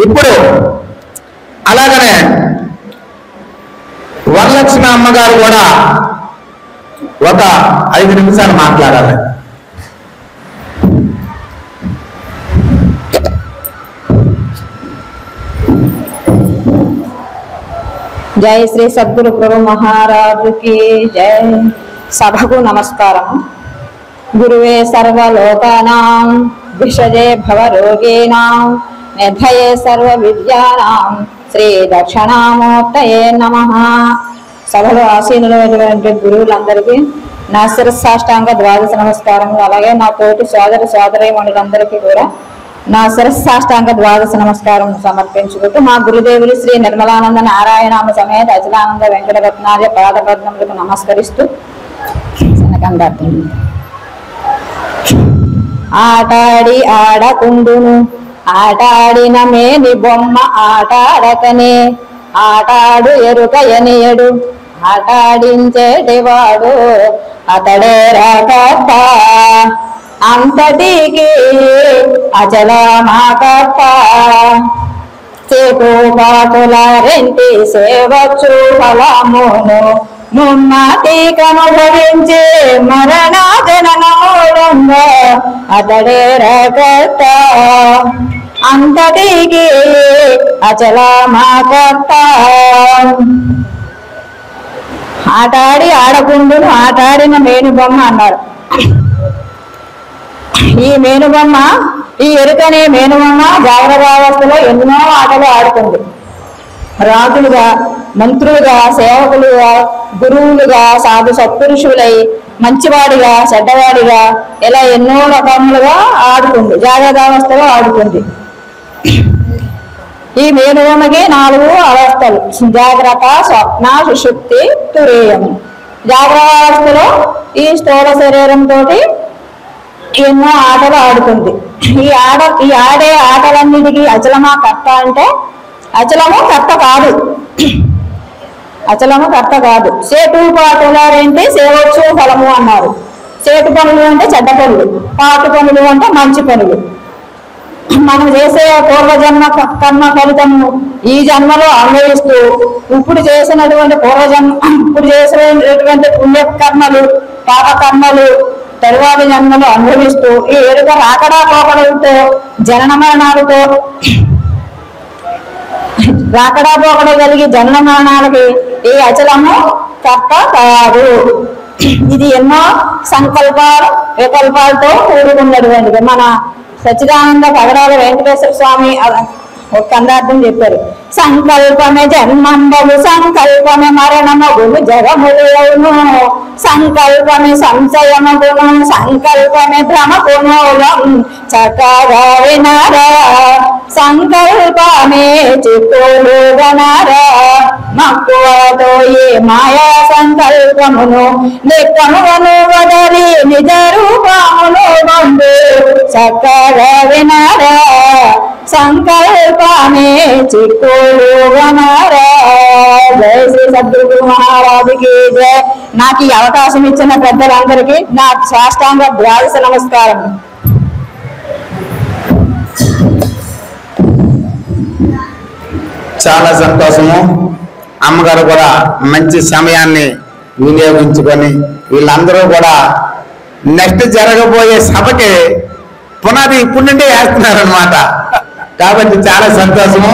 ఇప్పుడు అలాగనే వరలక్ష్మి అమ్మగారు కూడా ఒక 5 నిమిషాలు మాట్లాడాలి. జై శ్రీ సద్గురు ప్రభు మహారాజుకి జై. సభకు నమస్కారం. గురువే సర్వలోకానాం విషజే భవరోగీనాం నిర్భయే సర్వ విద్యానాం శ్రీ దక్షిణామూర్తయే నమః. సభలో ఆసీనులైనటువంటి గురువులందరికీ నా శిరస్సాష్టాంగ ద్వాదశ నమస్కారములు. అలాగే నా తోటి సోదర సోదరీమణులందరికీ కూడా నా శిరస్సాష్టాంగ ద్వాదశ నమస్కారం సమర్పించుకుంటూ మా గురుదేవులు శ్రీ నిర్మలానంద నారాయణామ సమేత అచలానంద వెంకటరత్నార్య పాదపద్మములకు నమస్కరిస్తూ చిన్నకందార్థం. ఆటాడి ఆడకుండును ఆటాడిన మేని బొమ్మ ఆటాడకనే ఆటాడు ఎరుక ఎనియడు ఆటాడించేటివాడు అతడే రాకప్ప అంతటికి అచల మాకప్ప. చేటు పాటుల రెంటి సేవచ్చు ఫలమును ముమ్మాటి కనుభవించే మరణ జననముడంగ అతడే రకర్త అంతటికి అచల మాకప్ప. ఆటాడి ఆడకుండును ఆటాడిన మేనుబొమ్మ అన్నారు. ఈ మేనుబొమ్మ, ఈ ఎరుకనే మేనుబొమ్మ జాగ్రత్తావస్థలో ఎన్నో ఆటలు ఆడుతుంది. రాజులుగా, మంత్రులుగా, సేవకులుగా, గురువులుగా, సాధు సత్పురుషులై మంచివాడిగా, చెడ్డవాడిగా ఇలా ఎన్నో రకములుగా ఆడుతుంది. జాగ్రత్తావస్థలో ఆడుతుంది. ఈ మేనుబొమ్మకి 4 అవస్థలు: జాగ్రత్త, స్వప్న, సుషుప్తి, తురీయం. జాగ్రత్తావస్థలో ఈ స్థూల శరీరంతో ఎన్నో ఆటలు ఆడుతుంది. ఈ ఆడే ఆటలన్నిటికీ అచలమా కర్త అంటే అచలము కర్త కాదు. అచలము కర్త కాదు. సేటు పాటులారేంటి సేవచ్చు ఫలము అన్నారు. సేటు పనులు అంటే చెడ్డ పనులు, పాటు పనులు అంటే మంచి పనులు. మనం చేసే పూర్వజన్మ కర్మ ఫలితము ఈ జన్మలో అన్వయిస్తూ ఇప్పుడు చేసినటువంటి ఇప్పుడు చేసినటువంటి పుణ్యకర్మలు, పాపకర్మలు తరువాతి జన్మలు అనుభవిస్తూ ఈ ఎరుక రాకడా పోకడలతో జనన మరణాలతో రాకడా పోకడ కలిగి జనన మరణాలకి ఈ అచలము కర్త కాదు. ఇది ఎన్నో సంకల్పాలు వికల్పాలతో కూడుకున్నటువంటిది. మన సచ్చిదానంద పగడాల వెంకటేశ్వర స్వామి ఒక కందార్థం చెప్పారు. సంకల్పమే జన్మంబలు సంకల్పమే మరణమగును జగములవును సంకల్పమే సంశయమగును సంకల్పమే భ్రమకుమూలం చక్కగా వినరా సంకల్పమే చిక్కులు గనరా మక్కువతో ఏ మాయా సంకల్పమును నిక్కమును వదలి నిజ రూపమును బంధు చక్కగా వినరా సంకల్పమే చిక్కులు గనరా. జై శ్రీ సద్గురు మహారాజుకి జై. నాకు ఈ అవకాశం ఇచ్చిన పెద్దలందరికీ నా సాష్టాంగ ద్వాదశ నమస్కారం. చాలా సంతోషము. అమ్మగారు కూడా మంచి సమయాన్ని వినియోగించుకొని వీళ్ళందరూ కూడా నెక్స్ట్ జరగబోయే సభకి పునాది ఇప్పుడు నుండే వేస్తున్నారనమాట. కాబట్టి చాలా సంతోషము.